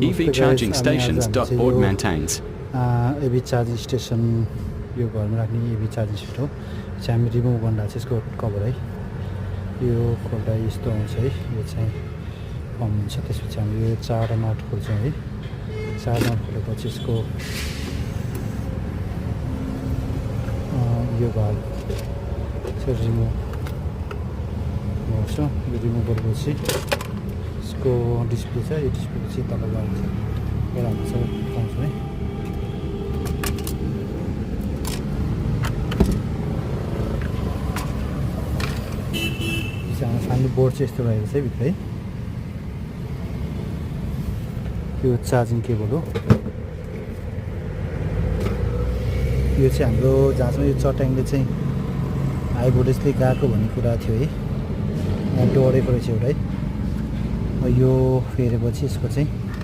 evchargingstations.org maintains. एभी charging station यो घरमा राख्ने एभी चार्जिङ सेट हो चाहिँ हामी रिमुभ गर्दा चाहिँ यसको कभर है यो खोल्दा यस्तो आउँछ है यो चाहिँ कम हुन्छ त्यसपछि हामी यो 4 नट खोल्छौँ है 4 नट खोलेपछि यसको यो भाग चाहिँ रिमुभ गर्छौँ यो रिमुभ गरेपछि यसको डिस्प्ले छ यो डिस्प्ले चाहिँ तल जान्छ यो राम्रो छ पाउँछौँ है सानो बोर्ड चाहिँ यस्तो रहेको छ भित्रै यो चार्जिङ केबल हो यो चाहिँ हाम्रो जहाँसम्म यो चट्याङले चाहिँ हाई भोल्टेजले गएको भन्ने कुरा थियो है यहाँ डढेको रहेछ एउटा है यो फेरेपछि यसको चाहिँ